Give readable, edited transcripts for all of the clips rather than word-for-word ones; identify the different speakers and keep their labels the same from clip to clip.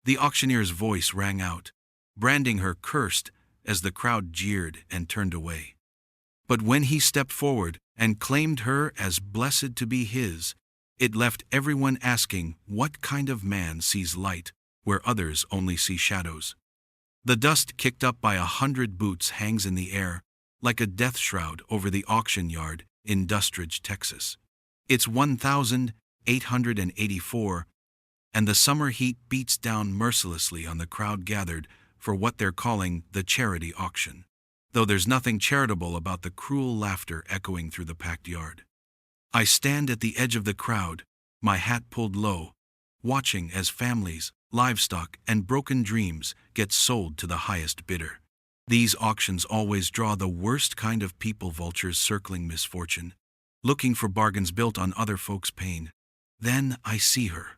Speaker 1: The auctioneer's voice rang out, branding her cursed as the crowd jeered and turned away. But when he stepped forward and claimed her as blessed to be his, it left everyone asking what kind of man sees light where others only see shadows. The dust kicked up by 100 boots hangs in the air like a death shroud over the auction yard in Dustridge, Texas. It's 1,884, and the summer heat beats down mercilessly on the crowd gathered for what they're calling the charity auction, though there's nothing charitable about the cruel laughter echoing through the packed yard. I stand at the edge of the crowd, my hat pulled low, watching as families, livestock, and broken dreams get sold to the highest bidder. These auctions always draw the worst kind of people, vultures circling misfortune, looking for bargains built on other folks' pain. Then I see her.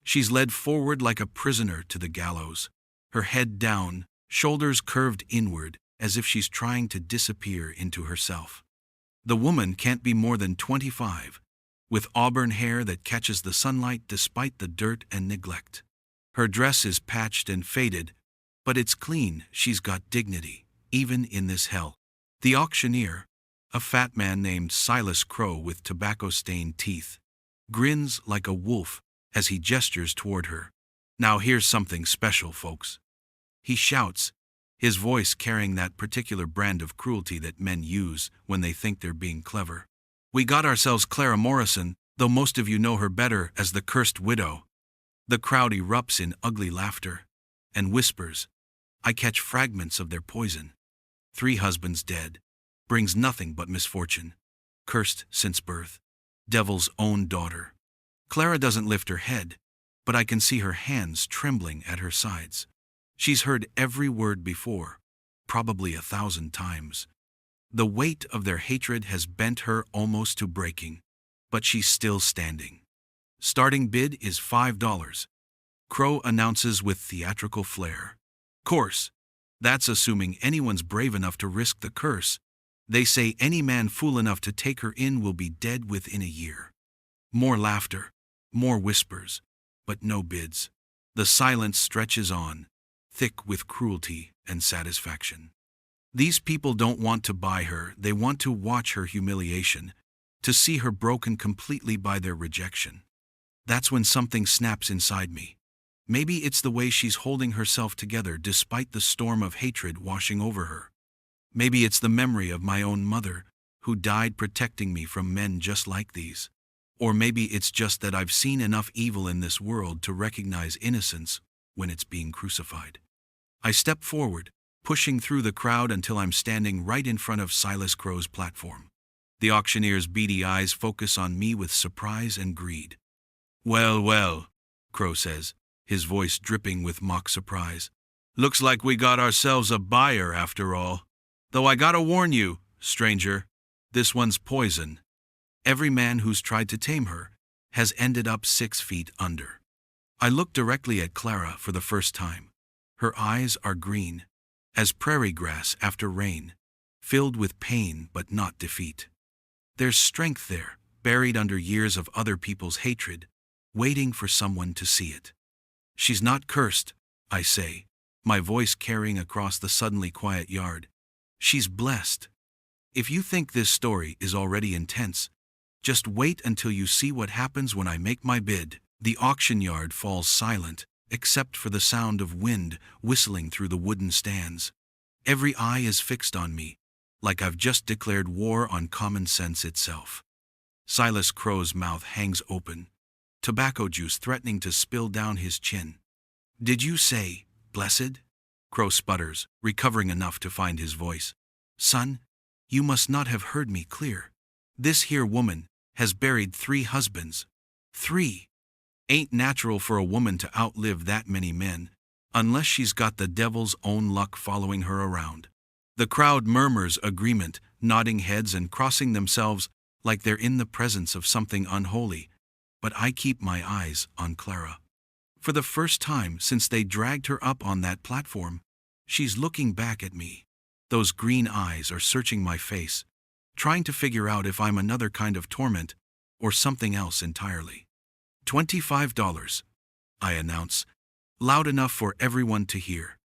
Speaker 1: She's led forward like a prisoner to the gallows, her head down, shoulders curved inward, as if she's trying to disappear into herself. The woman can't be more than 25, with auburn hair that catches the sunlight despite the dirt and neglect. Her dress is patched and faded, but it's clean. She's got dignity, even in this hell. The auctioneer, a fat man named Silas Crow with tobacco-stained teeth, grins like a wolf as he gestures toward her. Now here's something special, folks. He shouts, his voice carrying that particular brand of cruelty that men use when they think they're being clever. We got ourselves Clara Morrison, though most of you know her better as the cursed widow. The crowd erupts in ugly laughter and whispers. I catch fragments of their poison. 3 husbands dead, brings nothing but misfortune. Cursed since birth, devil's own daughter. Clara doesn't lift her head, but I can see her hands trembling at her sides. She's heard every word before, probably 1,000 times. The weight of their hatred has bent her almost to breaking, but she's still standing. Starting bid is $5, Crow announces with theatrical flair. Course, that's assuming anyone's brave enough to risk the curse. They say any man fool enough to take her in will be dead within a year. More laughter, more whispers, but no bids. The silence stretches on, thick with cruelty and satisfaction. These people don't want to buy her, they want to watch her humiliation, to see her broken completely by their rejection. That's when something snaps inside me. Maybe it's the way she's holding herself together despite the storm of hatred washing over her. Maybe it's the memory of my own mother, who died protecting me from men just like these. Or maybe it's just that I've seen enough evil in this world to recognize innocence when it's being crucified. I step forward, pushing through the crowd until I'm standing right in front of Silas Crow's platform. The auctioneer's beady eyes focus on me with surprise and greed. Well, well, Crow says, his voice dripping with mock surprise. Looks like we got ourselves a buyer after all. Though I gotta warn you, stranger, this one's poison. Every man who's tried to tame her has ended up 6 feet under. I look directly at Clara for the first time. Her eyes are green, as prairie grass after rain, filled with pain but not defeat. There's strength there, buried under years of other people's hatred, waiting for someone to see it. She's not cursed, I say, my voice carrying across the suddenly quiet yard. She's blessed. If you think this story is already intense, just wait until you see what happens when I make my bid. The auction yard falls silent, except for the sound of wind whistling through the wooden stands. Every eye is fixed on me, like I've just declared war on common sense itself. Silas Crow's mouth hangs open, tobacco juice threatening to spill down his chin. Did you say, blessed? Crow sputters, recovering enough to find his voice. Son, you must not have heard me clear. This here woman has buried 3 husbands. 3. Ain't natural for a woman to outlive that many men, unless she's got the devil's own luck following her around. The crowd murmurs agreement, nodding heads and crossing themselves like they're in the presence of something unholy, but I keep my eyes on Clara. For the first time since they dragged her up on that platform, she's looking back at me. Those green eyes are searching my face, trying to figure out if I'm another kind of torment or something else entirely. $25, I announce, loud enough for everyone to hear.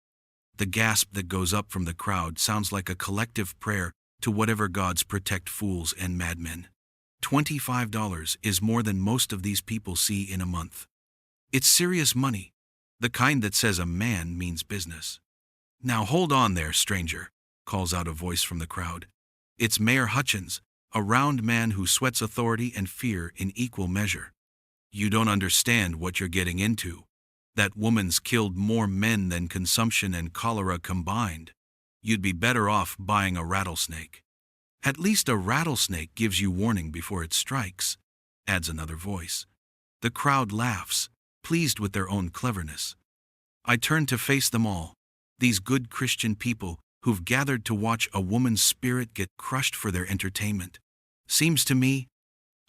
Speaker 1: The gasp that goes up from the crowd sounds like a collective prayer to whatever gods protect fools and madmen. $25 is more than most of these people see in a month. It's serious money, the kind that says a man means business. "Now hold on there, stranger," calls out a voice from the crowd. It's Mayor Hutchins, a round man who sweats authority and fear in equal measure. "You don't understand what you're getting into. That woman's killed more men than consumption and cholera combined. You'd be better off buying a rattlesnake." "At least a rattlesnake gives you warning before it strikes," adds another voice. The crowd laughs, pleased with their own cleverness. I turn to face them all, these good Christian people who've gathered to watch a woman's spirit get crushed for their entertainment. "Seems to me,"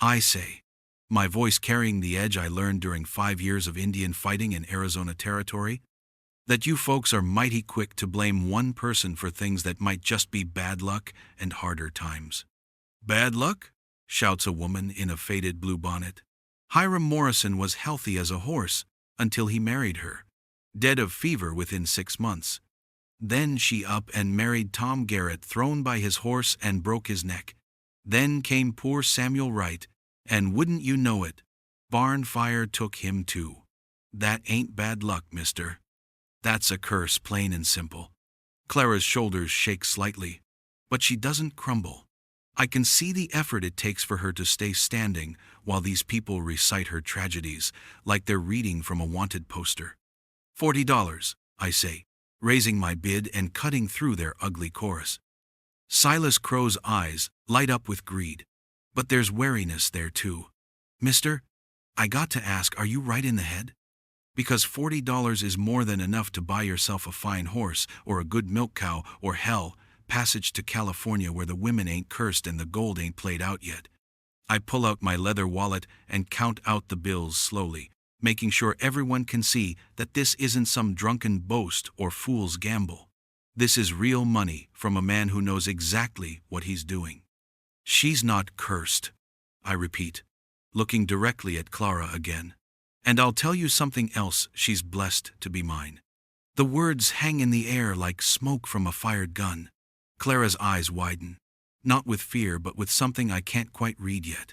Speaker 1: I say, my voice carrying the edge I learned during 5 years of Indian fighting in Arizona Territory, "that you folks are mighty quick to blame one person for things that might just be bad luck and harder times." "Bad luck?" shouts a woman in a faded blue bonnet. "Hiram Morrison was healthy as a horse until he married her. Dead of fever within 6 months. Then she up and married Tom Garrett, thrown by his horse and broke his neck. Then came poor Samuel Wright, and wouldn't you know it, barn fire took him too. That ain't bad luck, mister. That's a curse, plain and simple." Clara's shoulders shake slightly, but she doesn't crumble. I can see the effort it takes for her to stay standing while these people recite her tragedies like they're reading from a wanted poster. $40, I say, raising my bid and cutting through their ugly chorus. Silas Crow's eyes light up with greed, but there's wariness there too. "Mister, I got to ask, are you right in the head? Because $40 is more than enough to buy yourself a fine horse or a good milk cow or hell, passage to California where the women ain't cursed and the gold ain't played out yet." I pull out my leather wallet and count out the bills slowly, making sure everyone can see that this isn't some drunken boast or fool's gamble. This is real money from a man who knows exactly what he's doing. "She's not cursed," I repeat, looking directly at Clara again. "And I'll tell you something else, she's blessed to be mine." The words hang in the air like smoke from a fired gun. Clara's eyes widen, not with fear but with something I can't quite read yet.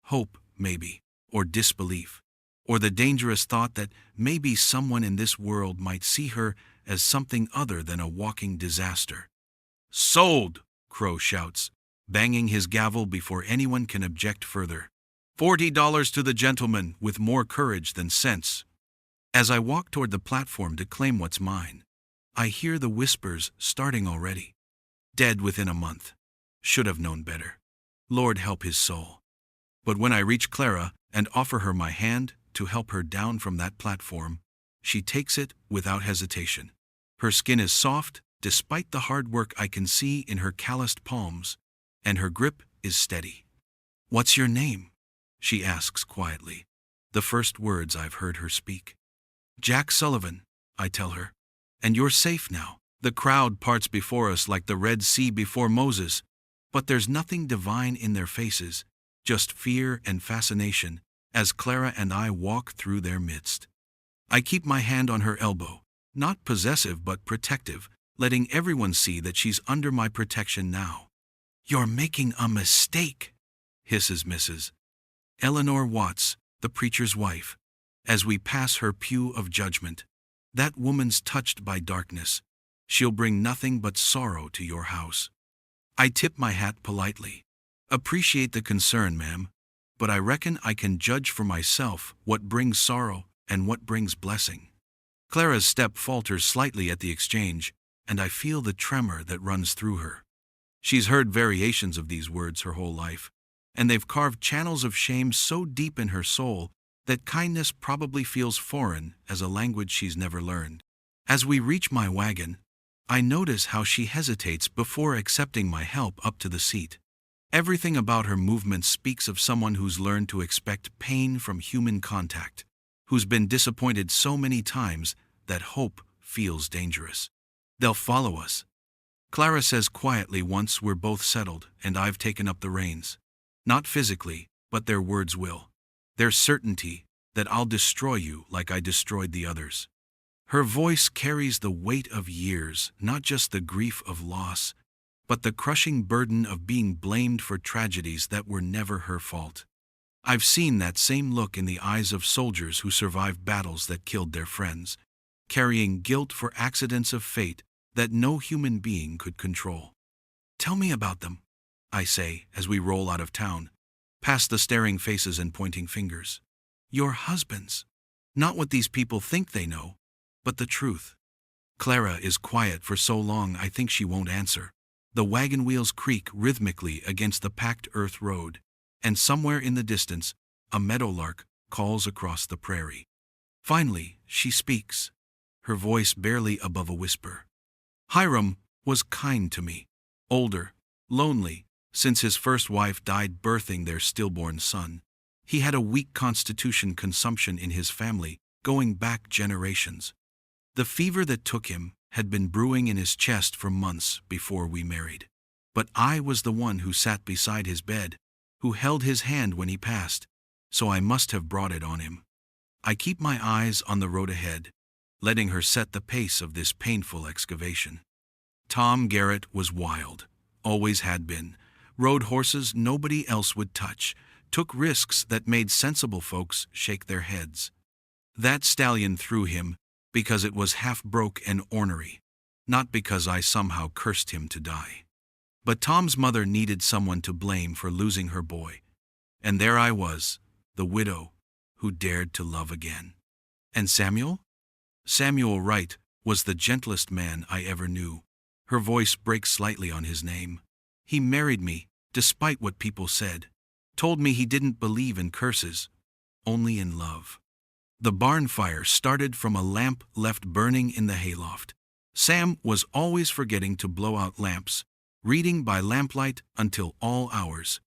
Speaker 1: Hope, maybe, or disbelief, or the dangerous thought that maybe someone in this world might see her as something other than a walking disaster. "Sold!" Crow shouts, banging his gavel before anyone can object further. $40 to the gentleman with more courage than sense. As I walk toward the platform to claim what's mine, I hear the whispers starting already. "Dead within a month. Should have known better. Lord help his soul." But when I reach Clara and offer her my hand to help her down from that platform, she takes it without hesitation. Her skin is soft, despite the hard work I can see in her calloused palms, and her grip is steady. "What's your name?" she asks quietly, the first words I've heard her speak. "Jack Sullivan," I tell her. "And you're safe now." The crowd parts before us like the Red Sea before Moses, but there's nothing divine in their faces, just fear and fascination, as Clara and I walk through their midst. I keep my hand on her elbow, not possessive but protective, letting everyone see that she's under my protection now. "You're making a mistake," hisses Mrs. Eleanor Watts, the preacher's wife, as we pass her pew of judgment. "That woman's touched by darkness. She'll bring nothing but sorrow to your house." I tip my hat politely. "Appreciate the concern, ma'am, but I reckon I can judge for myself what brings sorrow and what brings blessing." Clara's step falters slightly at the exchange, and I feel the tremor that runs through her. She's heard variations of these words her whole life, and they've carved channels of shame so deep in her soul that kindness probably feels foreign as a language she's never learned. As we reach my wagon, I notice how she hesitates before accepting my help up to the seat. Everything about her movement speaks of someone who's learned to expect pain from human contact, who's been disappointed so many times that hope feels dangerous. "They'll follow us," Clara says quietly once we're both settled and I've taken up the reins. Not physically, but their words will. Their certainty that I'll destroy you like I destroyed the others. Her voice carries the weight of years, not just the grief of loss, but the crushing burden of being blamed for tragedies that were never her fault. I've seen that same look in the eyes of soldiers who survived battles that killed their friends, carrying guilt for accidents of fate that no human being could control. Tell me about them, I say as we roll out of town, past the staring faces and pointing fingers. Your husbands. Not what these people think they know, but the truth. Clara is quiet for so long I think she won't answer. The wagon wheels creak rhythmically against the packed earth road, and somewhere in the distance, a meadowlark calls across the prairie. Finally, she speaks, her voice barely above a whisper. Hiram was kind to me. Older, lonely, since his first wife died birthing their stillborn son. He had a weak constitution consumption in his family, going back generations. The fever that took him had been brewing in his chest for months before we married. But I was the one who sat beside his bed, who held his hand when he passed, so I must have brought it on him. I keep my eyes on the road ahead, letting her set the pace of this painful excavation. Tom Garrett was wild, always had been, rode horses nobody else would touch, took risks that made sensible folks shake their heads. That stallion threw him because it was half broke and ornery, not because I somehow cursed him to die. But Tom's mother needed someone to blame for losing her boy, and there I was, the widow, who dared to love again. And Samuel? Samuel Wright was the gentlest man I ever knew. Her voice breaks slightly on his name. He married me, despite what people said. Told me he didn't believe in curses, only in love. The barn fire started from a lamp left burning in the hayloft. Sam was always forgetting to blow out lamps, reading by lamplight until all hours.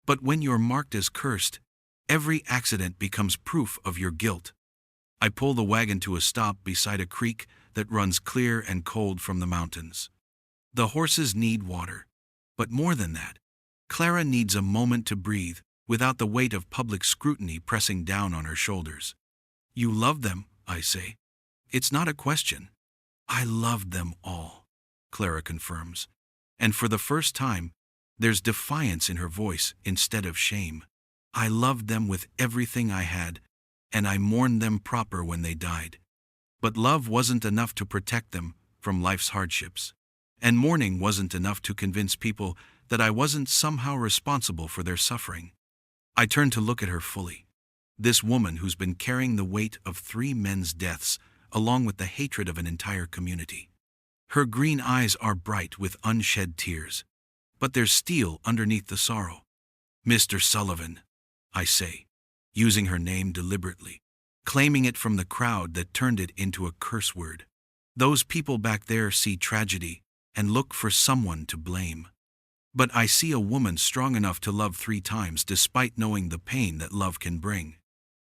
Speaker 1: But when you're marked as cursed, every accident becomes proof of your guilt. I pull the wagon to a stop beside a creek that runs clear and cold from the mountains. The horses need water, but more than that, Clara needs a moment to breathe without the weight of public scrutiny pressing down on her shoulders. You love them, I say. It's not a question. I loved them all, Clara confirms. And for the first time, there's defiance in her voice instead of shame. I loved them with everything I had, and I mourned them proper when they died. But love wasn't enough to protect them from life's hardships. And mourning wasn't enough to convince people that I wasn't somehow responsible for their suffering. I turned to look at her fully. This woman who's been carrying the weight of 3 men's deaths, along with the hatred of an entire community. Her green eyes are bright with unshed tears, but there's steel underneath the sorrow. Mr. Sullivan, I say, using her name deliberately, claiming it from the crowd that turned it into a curse word. Those people back there see tragedy and look for someone to blame. But I see a woman strong enough to love 3 times despite knowing the pain that love can bring.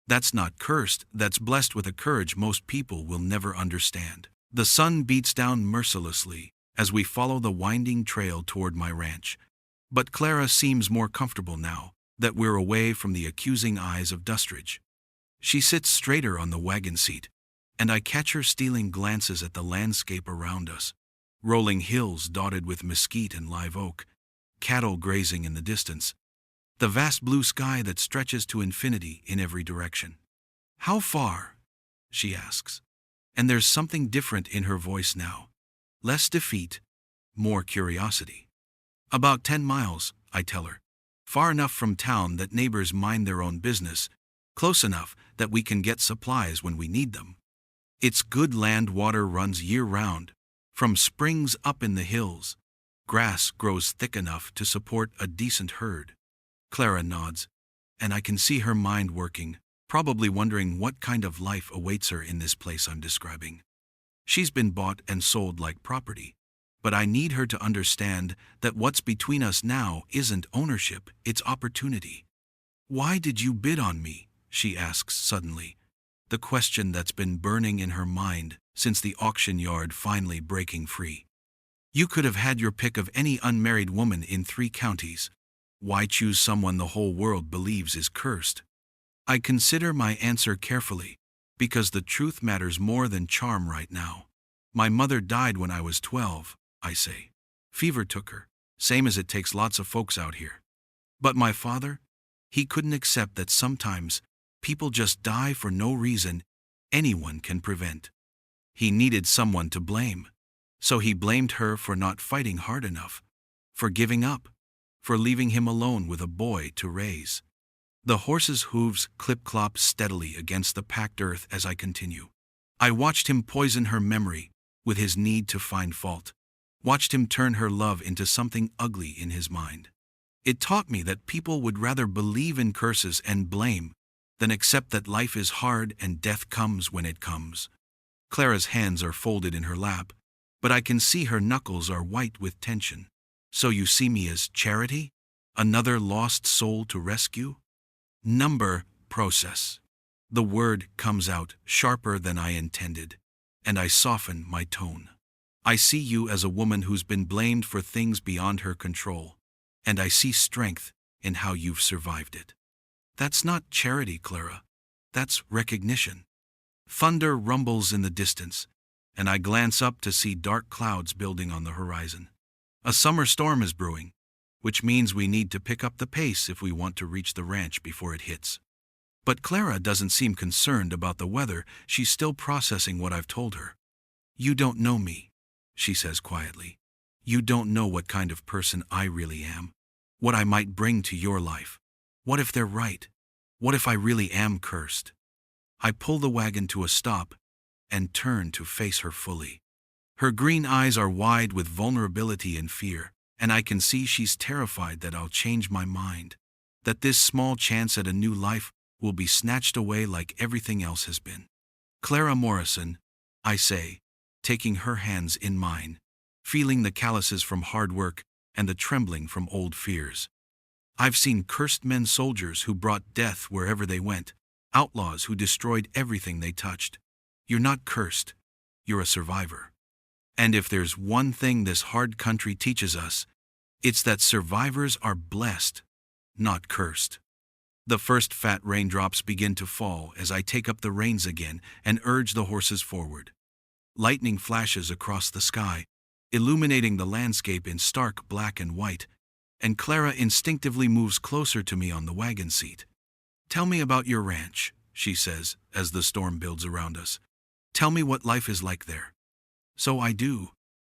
Speaker 1: That's not cursed, that's blessed with a courage most people will never understand. The sun beats down mercilessly as we follow the winding trail toward my ranch. But Clara seems more comfortable now that we're away from the accusing eyes of Dustridge. She sits straighter on the wagon seat, and I catch her stealing glances at the landscape around us. Rolling hills dotted with mesquite and live oak, cattle grazing in the distance, the vast blue sky that stretches to infinity in every direction. How far? She asks. And there's something different in her voice now. Less defeat, more curiosity. About 10 miles, I tell her. Far enough from town that neighbors mind their own business, close enough that we can get supplies when we need them. It's good land, water runs year-round, from springs up in the hills. Grass grows thick enough to support a decent herd. Clara nods, and I can see her mind working, probably wondering what kind of life awaits her in this place I'm describing. She's been bought and sold like property, but I need her to understand that what's between us now isn't ownership, it's opportunity. Why did you bid on me? She asks suddenly, the question that's been burning in her mind since the auction yard finally breaking free. You could have had your pick of any unmarried woman in 3 counties. Why choose someone the whole world believes is cursed? I consider my answer carefully, Because the truth matters more than charm right now. My mother died when I was 12, I say. Fever took her, same as it takes lots of folks out here. But my father? He couldn't accept that sometimes people just die for no reason anyone can prevent. He needed someone to blame. So he blamed her for not fighting hard enough, for giving up, for leaving him alone with a boy to raise. The horse's hooves clip-clop steadily against the packed earth as I continue. I watched him poison her memory with his need to find fault. Watched him turn her love into something ugly in his mind. It taught me that people would rather believe in curses and blame than accept that life is hard and death comes when it comes. Clara's hands are folded in her lap, but I can see her knuckles are white with tension. So you see me as charity? Another lost soul to rescue? Number process. The word comes out sharper than I intended, and I soften my tone. I see you as a woman who's been blamed for things beyond her control, and I see strength in how you've survived it. That's not charity, Clara. That's recognition. Thunder rumbles in the distance, and I glance up to see dark clouds building on the horizon. A summer storm is brewing, which means we need to pick up the pace if we want to reach the ranch before it hits. But Clara doesn't seem concerned about the weather. She's still processing what I've told her. You don't know me, she says quietly. You don't know what kind of person I really am, what I might bring to your life. What if they're right? What if I really am cursed? I pull the wagon to a stop and turn to face her fully. Her green eyes are wide with vulnerability and fear, and I can see she's terrified that I'll change my mind, that this small chance at a new life will be snatched away like everything else has been. Clara Morrison, I say, taking her hands in mine, feeling the calluses from hard work and the trembling from old fears. I've seen cursed men soldiers who brought death wherever they went, outlaws who destroyed everything they touched. You're not cursed, you're a survivor. And if there's one thing this hard country teaches us, it's that survivors are blessed, not cursed. The first fat raindrops begin to fall as I take up the reins again and urge the horses forward. Lightning flashes across the sky, illuminating the landscape in stark black and white, and Clara instinctively moves closer to me on the wagon seat. Tell me about your ranch, she says, as the storm builds around us. Tell me what life is like there. So I do.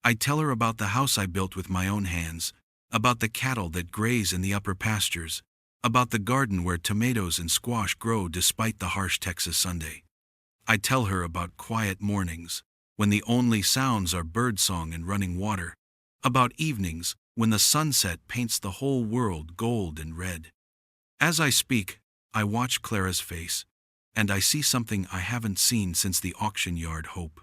Speaker 1: I tell her about the house I built with my own hands, about the cattle that graze in the upper pastures, about the garden where tomatoes and squash grow despite the harsh Texas Sunday. I tell her about quiet mornings, when the only sounds are birdsong and running water, about evenings when the sunset paints the whole world gold and red. As I speak, I watch Clara's face, and I see something I haven't seen since the auction yard hope.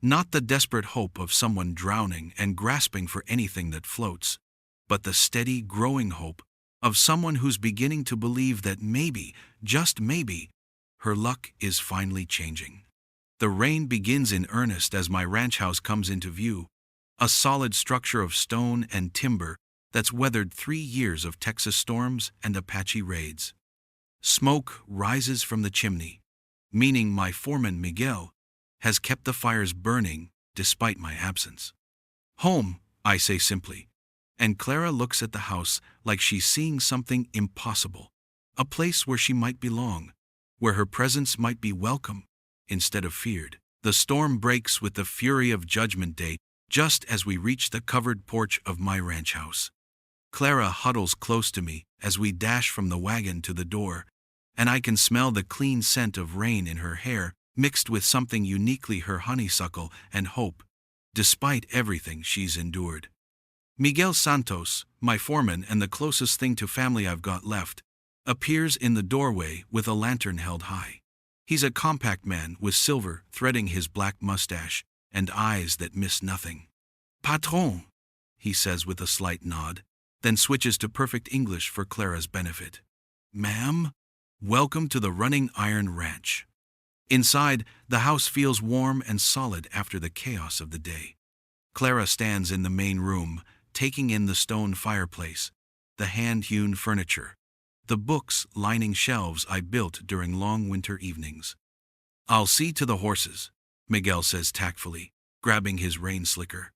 Speaker 1: Not the desperate hope of someone drowning and grasping for anything that floats, but the steady, growing hope of someone who's beginning to believe that maybe, just maybe, her luck is finally changing. The rain begins in earnest as my ranch house comes into view, a solid structure of stone and timber that's weathered 3 years of Texas storms and Apache raids. Smoke rises from the chimney, meaning my foreman Miguel has kept the fires burning despite my absence. Home, I say simply, and Clara looks at the house like she's seeing something impossible, a place where she might belong, where her presence might be welcome instead of feared. The storm breaks with the fury of Judgment Day just as we reach the covered porch of my ranch house. Clara huddles close to me as we dash from the wagon to the door, and I can smell the clean scent of rain in her hair mixed with something uniquely her honeysuckle and hope, despite everything she's endured. Miguel Santos, my foreman and the closest thing to family I've got left, appears in the doorway with a lantern held high. He's a compact man with silver threading his black mustache and eyes that miss nothing. Patron, he says with a slight nod, then switches to perfect English for Clara's benefit. Ma'am, welcome to the Running Iron Ranch. Inside, the house feels warm and solid after the chaos of the day. Clara stands in the main room, taking in the stone fireplace, the hand-hewn furniture, the books lining shelves I built during long winter evenings. I'll see to the horses, Miguel says tactfully, grabbing his rain slicker.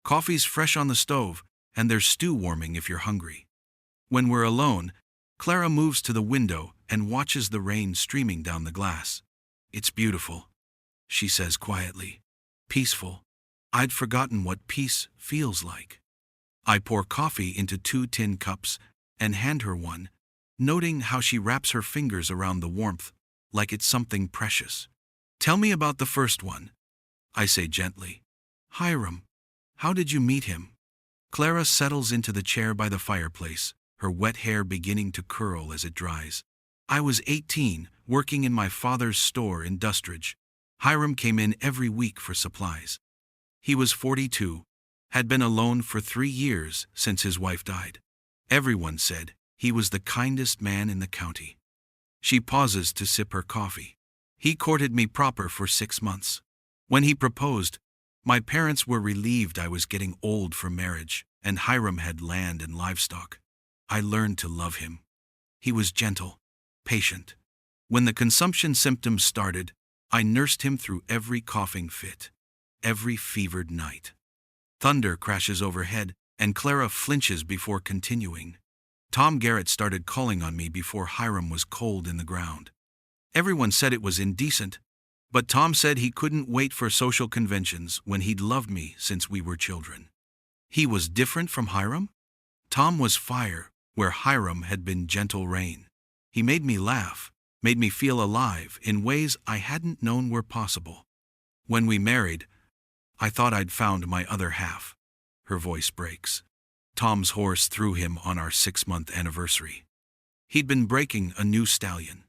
Speaker 1: Coffee's fresh on the stove, and there's stew warming if you're hungry. When we're alone, Clara moves to the window and watches the rain streaming down the glass. It's beautiful, she says quietly. Peaceful. I'd forgotten what peace feels like. I pour coffee into 2 tin cups and hand her one, noting how she wraps her fingers around the warmth, like it's something precious. Tell me about the first one, I say gently. Hiram. How did you meet him? Clara settles into the chair by the fireplace, her wet hair beginning to curl as it dries. I was 18, working in my father's store in Dustridge. Hiram came in every week for supplies. He was 42, had been alone for 3 years since his wife died. Everyone said he was the kindest man in the county. She pauses to sip her coffee. He courted me proper for 6 months. When he proposed, my parents were relieved I was getting old for marriage, and Hiram had land and livestock. I learned to love him. He was gentle, patient. When the consumption symptoms started, I nursed him through every coughing fit, every fevered night. Thunder crashes overhead, and Clara flinches before continuing. Tom Garrett started calling on me before Hiram was cold in the ground. Everyone said it was indecent, but Tom said he couldn't wait for social conventions when he'd loved me since we were children. He was different from Hiram? Tom was fire, where Hiram had been gentle rain. He made me laugh, made me feel alive in ways I hadn't known were possible. When we married, I thought I'd found my other half. Her voice breaks. Tom's horse threw him on our 6-month anniversary. He'd been breaking a new stallion,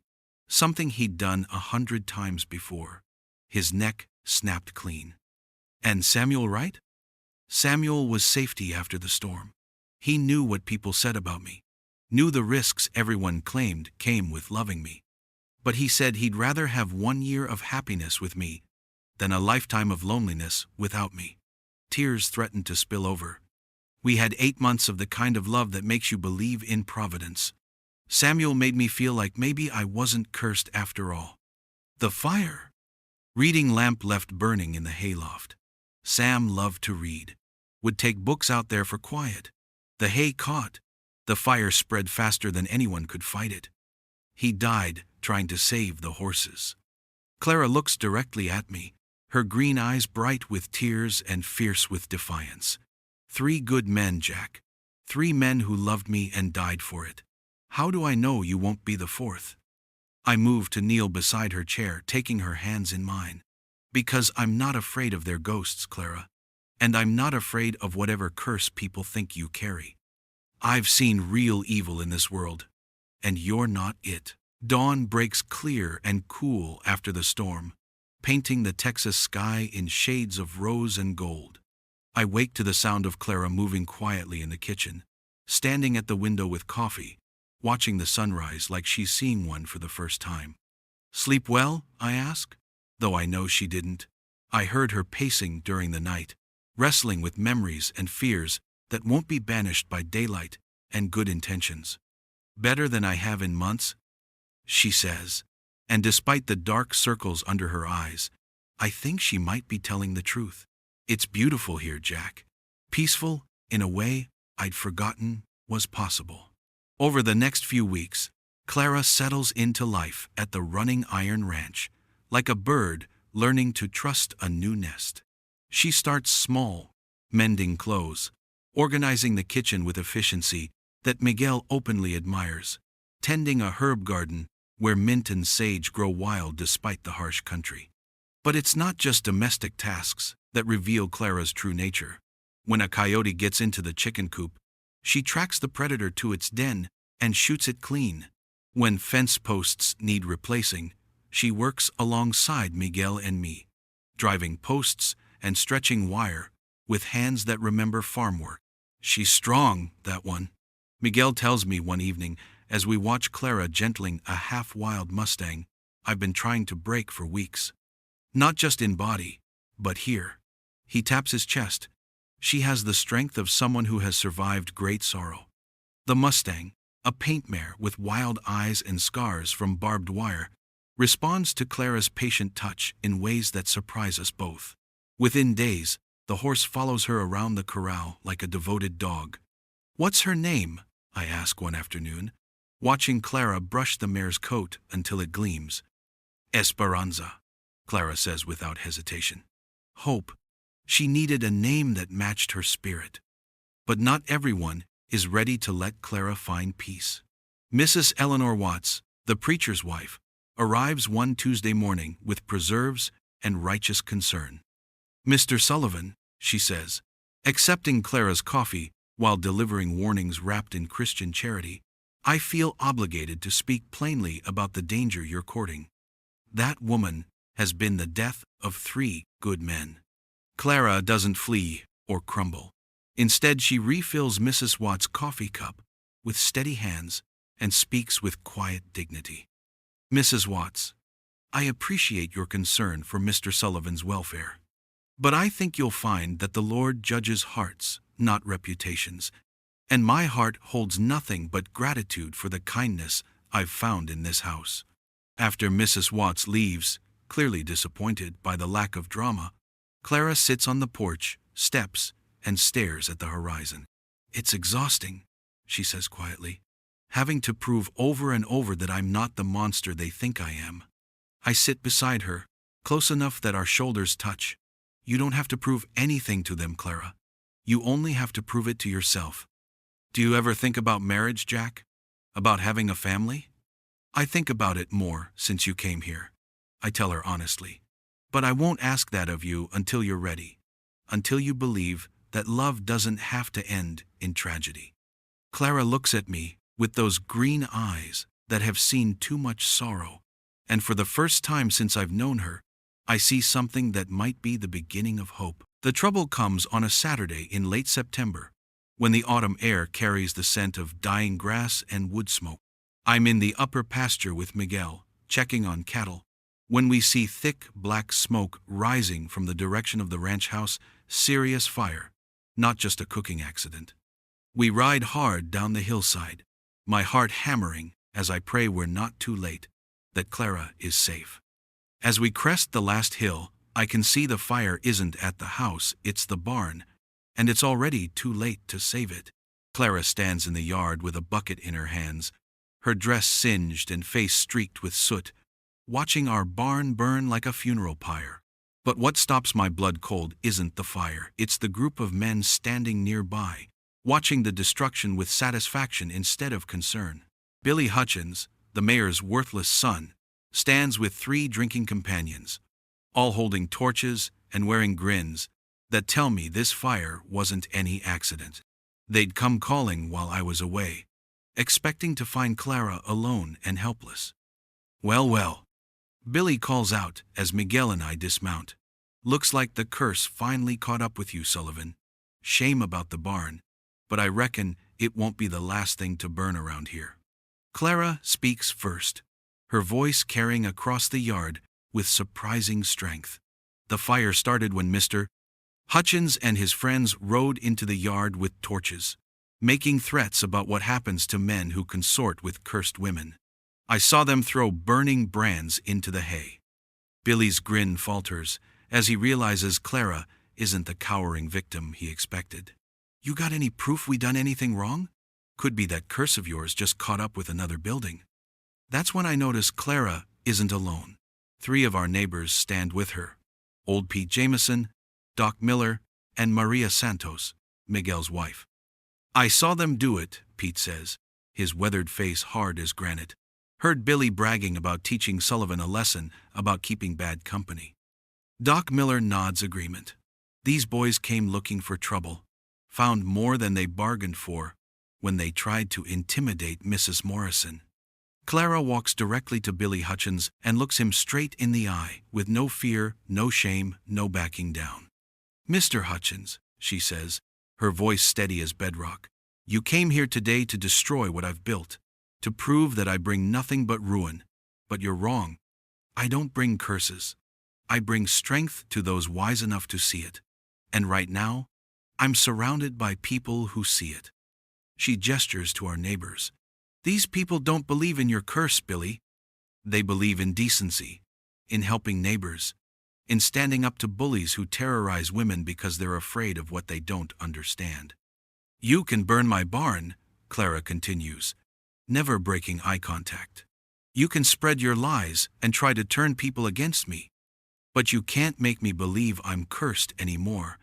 Speaker 1: something he'd done 100 times before. His neck snapped clean. And Samuel Wright? Samuel was safety after the storm. He knew what people said about me, knew the risks everyone claimed came with loving me. But he said he'd rather have 1 year of happiness with me than a lifetime of loneliness without me. Tears threatened to spill over. We had 8 months of the kind of love that makes you believe in providence. Samuel made me feel like maybe I wasn't cursed after all. The fire. Reading lamp left burning in the hayloft. Sam loved to read. Would take books out there for quiet. The hay caught. The fire spread faster than anyone could fight it. He died trying to save the horses. Clara looks directly at me, her green eyes bright with tears and fierce with defiance. 3 good men, Jack. 3 men who loved me and died for it. How do I know you won't be the 4th? I move to kneel beside her chair, taking her hands in mine. Because I'm not afraid of their ghosts, Clara. And I'm not afraid of whatever curse people think you carry. I've seen real evil in this world, and you're not it. Dawn breaks clear and cool after the storm, painting the Texas sky in shades of rose and gold. I wake to the sound of Clara moving quietly in the kitchen, standing at the window with coffee, watching the sunrise like she's seeing one for the first time. Sleep well? I ask, though I know she didn't. I heard her pacing during the night, wrestling with memories and fears that won't be banished by daylight and good intentions. Better than I have in months, she says, and despite the dark circles under her eyes, I think she might be telling the truth. It's beautiful here, Jack. Peaceful, in a way I'd forgotten was possible. Over the next few weeks, Clara settles into life at the Running Iron Ranch, like a bird learning to trust a new nest. She starts small, mending clothes, organizing the kitchen with efficiency that Miguel openly admires, tending a herb garden where mint and sage grow wild despite the harsh country. But it's not just domestic tasks that reveal Clara's true nature. When a coyote gets into the chicken coop, she tracks the predator to its den and shoots it clean. When fence posts need replacing, she works alongside Miguel and me, driving posts and stretching wire with hands that remember farm work. She's strong, that one, Miguel tells me one evening as we watch Clara gentling a half-wild Mustang I've been trying to break for weeks. Not just in body, but here. He taps his chest. She has the strength of someone who has survived great sorrow. The Mustang, a paint mare with wild eyes and scars from barbed wire, responds to Clara's patient touch in ways that surprise us both. Within days, the horse follows her around the corral like a devoted dog. "What's her name?" I ask one afternoon, watching Clara brush the mare's coat until it gleams. "Esperanza," Clara says without hesitation. Hope. She needed a name that matched her spirit. But not everyone is ready to let Clara find peace. Mrs. Eleanor Watts, the preacher's wife, arrives one Tuesday morning with preserves and righteous concern. "Mr. Sullivan," she says, accepting Clara's coffee while delivering warnings wrapped in Christian charity, "I feel obligated to speak plainly about the danger you're courting. That woman has been the death of 3 good men." Clara doesn't flee or crumble. Instead, she refills Mrs. Watts' coffee cup with steady hands and speaks with quiet dignity. "Mrs. Watts, I appreciate your concern for Mr. Sullivan's welfare. But I think you'll find that the Lord judges hearts, not reputations, and my heart holds nothing but gratitude for the kindness I've found in this house." After Mrs. Watts leaves, clearly disappointed by the lack of drama, Clara sits on the porch, steps, and stares at the horizon. "It's exhausting," she says quietly, "having to prove over and over that I'm not the monster they think I am." I sit beside her, close enough that our shoulders touch. "You don't have to prove anything to them, Clara. You only have to prove it to yourself." "Do you ever think about marriage, Jack? About having a family?" "I think about it more since you came here," I tell her honestly. "But I won't ask that of you until you're ready, until you believe that love doesn't have to end in tragedy." Clara looks at me with those green eyes that have seen too much sorrow, and for the first time since I've known her, I see something that might be the beginning of hope. The trouble comes on a Saturday in late September, when the autumn air carries the scent of dying grass and wood smoke. I'm in the upper pasture with Miguel, checking on cattle, when we see thick black smoke rising from the direction of the ranch house. Serious fire, not just a cooking accident. We ride hard down the hillside, my heart hammering as I pray we're not too late, that Clara is safe. As we crest the last hill, I can see the fire isn't at the house, it's the barn, and it's already too late to save it. Clara stands in the yard with a bucket in her hands, her dress singed and face streaked with soot, watching our barn burn like a funeral pyre. But what stops my blood cold isn't the fire, it's the group of men standing nearby, watching the destruction with satisfaction instead of concern. Billy Hutchins, the mayor's worthless son, stands with 3 drinking companions, all holding torches and wearing grins that tell me this fire wasn't any accident. They'd come calling while I was away, expecting to find Clara alone and helpless. "Well, well," Billy calls out as Miguel and I dismount. "Looks like the curse finally caught up with you, Sullivan. Shame about the barn, but I reckon it won't be the last thing to burn around here." Clara speaks first, her voice carrying across the yard with surprising strength. "The fire started when Mr. Hutchins and his friends rode into the yard with torches, making threats about what happens to men who consort with cursed women. I saw them throw burning brands into the hay." Billy's grin falters as he realizes Clara isn't the cowering victim he expected. "You got any proof we done anything wrong? Could be that curse of yours just caught up with another building." That's when I notice Clara isn't alone. 3 of our neighbors stand with her: old Pete Jameson, Doc Miller, and Maria Santos, Miguel's wife. "I saw them do it," Pete says, his weathered face hard as granite. "Heard Billy bragging about teaching Sullivan a lesson about keeping bad company." Doc Miller nods agreement. "These boys came looking for trouble, found more than they bargained for when they tried to intimidate Mrs. Morrison." Clara walks directly to Billy Hutchins and looks him straight in the eye, with no fear, no shame, no backing down. "Mr. Hutchins," she says, her voice steady as bedrock, "you came here today to destroy what I've built, to prove that I bring nothing but ruin. But you're wrong. I don't bring curses. I bring strength to those wise enough to see it. And right now, I'm surrounded by people who see it." She gestures to our neighbors. "These people don't believe in your curse, Billy. They believe in decency, in helping neighbors, in standing up to bullies who terrorize women because they're afraid of what they don't understand. You can burn my barn, Clara continues, never breaking eye contact. You can spread your lies and try to turn people against me. But you can't make me believe I'm cursed anymore,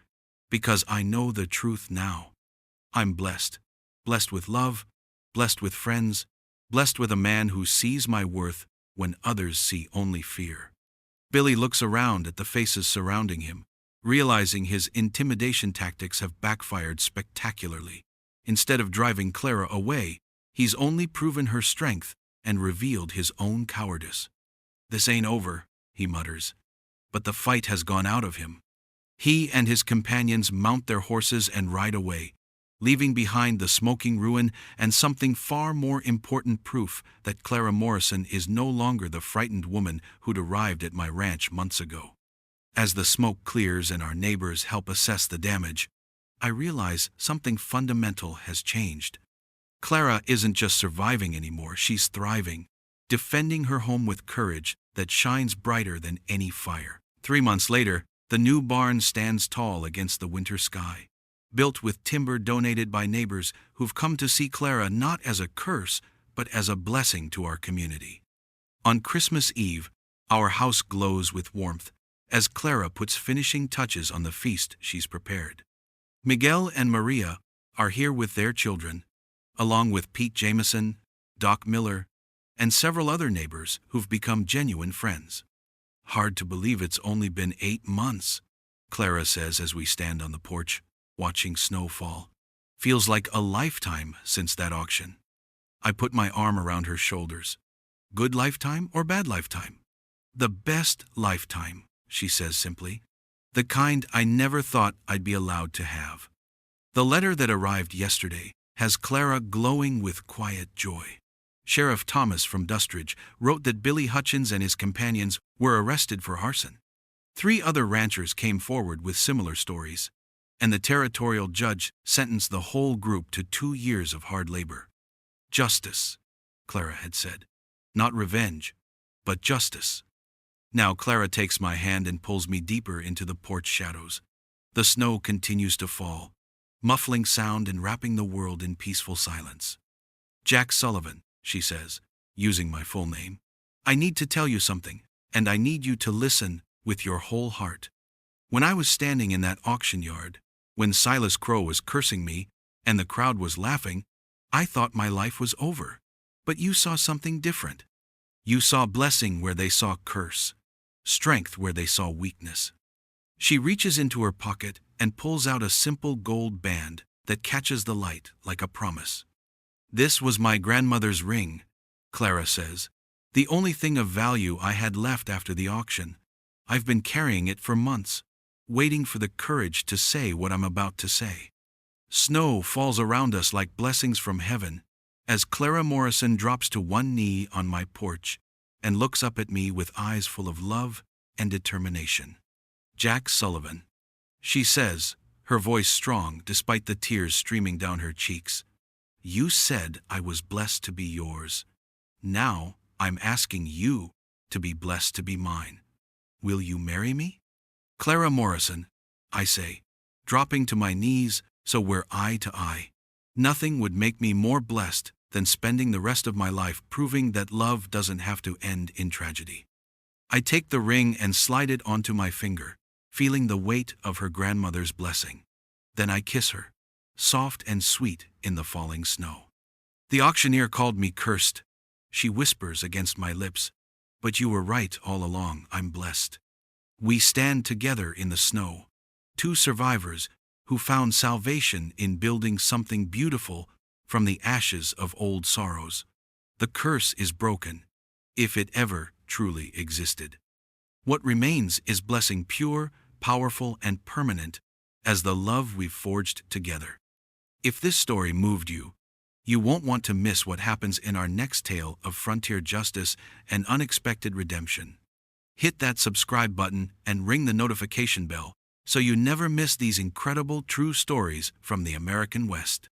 Speaker 1: because I know the truth now. I'm blessed. Blessed with love, blessed with friends, blessed with a man who sees my worth when others see only fear. Billy looks around at the faces surrounding him, realizing his intimidation tactics have backfired spectacularly. Instead of driving Clara away, he's only proven her strength and revealed his own cowardice. This ain't over, he mutters, but the fight has gone out of him. He and his companions mount their horses and ride away, leaving behind the smoking ruin and something far more important, proof that Clara Morrison is no longer the frightened woman who'd arrived at my ranch months ago. As the smoke clears and our neighbors help assess the damage, I realize something fundamental has changed. Clara isn't just surviving anymore, she's thriving, defending her home with courage that shines brighter than any fire. 3 months later, the new barn stands tall against the winter sky, built with timber donated by neighbors who've come to see Clara not as a curse, but as a blessing to our community. On Christmas Eve, our house glows with warmth as Clara puts finishing touches on the feast she's prepared. Miguel and Maria are here with their children, along with Pete Jameson, Doc Miller, and several other neighbors who've become genuine friends. Hard to believe it's only been 8 months, Clara says as we stand on the porch, watching snow fall. Feels like a lifetime since that auction. I put my arm around her shoulders. Good lifetime or bad lifetime? The best lifetime, she says simply. The kind I never thought I'd be allowed to have. The letter that arrived yesterday has Clara glowing with quiet joy. Sheriff Thomas from Dustridge wrote that Billy Hutchins and his companions were arrested for arson. 3 other ranchers came forward with similar stories, and the territorial judge sentenced the whole group to 2 years of hard labor. Justice, Clara had said. Not revenge, but justice. Now Clara takes my hand and pulls me deeper into the porch shadows. The snow continues to fall, muffling sound and wrapping the world in peaceful silence. Jack Sullivan, she says, using my full name. I need to tell you something, and I need you to listen with your whole heart. When I was standing in that auction yard, when Silas Crow was cursing me and the crowd was laughing, I thought my life was over. But you saw something different. You saw blessing where they saw curse, strength where they saw weakness. She reaches into her pocket and pulls out a simple gold band that catches the light like a promise. This was my grandmother's ring, Clara says, the only thing of value I had left after the auction. I've been carrying it for months, waiting for the courage to say what I'm about to say. Snow falls around us like blessings from heaven, as Clara Morrison drops to one knee on my porch and looks up at me with eyes full of love and determination. Jack Sullivan, she says, her voice strong despite the tears streaming down her cheeks. You said I was blessed to be yours. Now I'm asking you to be blessed to be mine. Will you marry me? Clara Morrison, I say, dropping to my knees so we're eye to eye. Nothing would make me more blessed than spending the rest of my life proving that love doesn't have to end in tragedy. I take the ring and slide it onto my finger, feeling the weight of her grandmother's blessing. Then I kiss her, soft and sweet in the falling snow. The auctioneer called me cursed, she whispers against my lips, but you were right all along, I'm blessed. We stand together in the snow, 2 survivors who found salvation in building something beautiful from the ashes of old sorrows. The curse is broken, if it ever truly existed. What remains is blessing pure, powerful, and permanent as the love we've forged together. If this story moved you, you won't want to miss what happens in our next tale of frontier justice and unexpected redemption. Hit that subscribe button and ring the notification bell so you never miss these incredible true stories from the American West.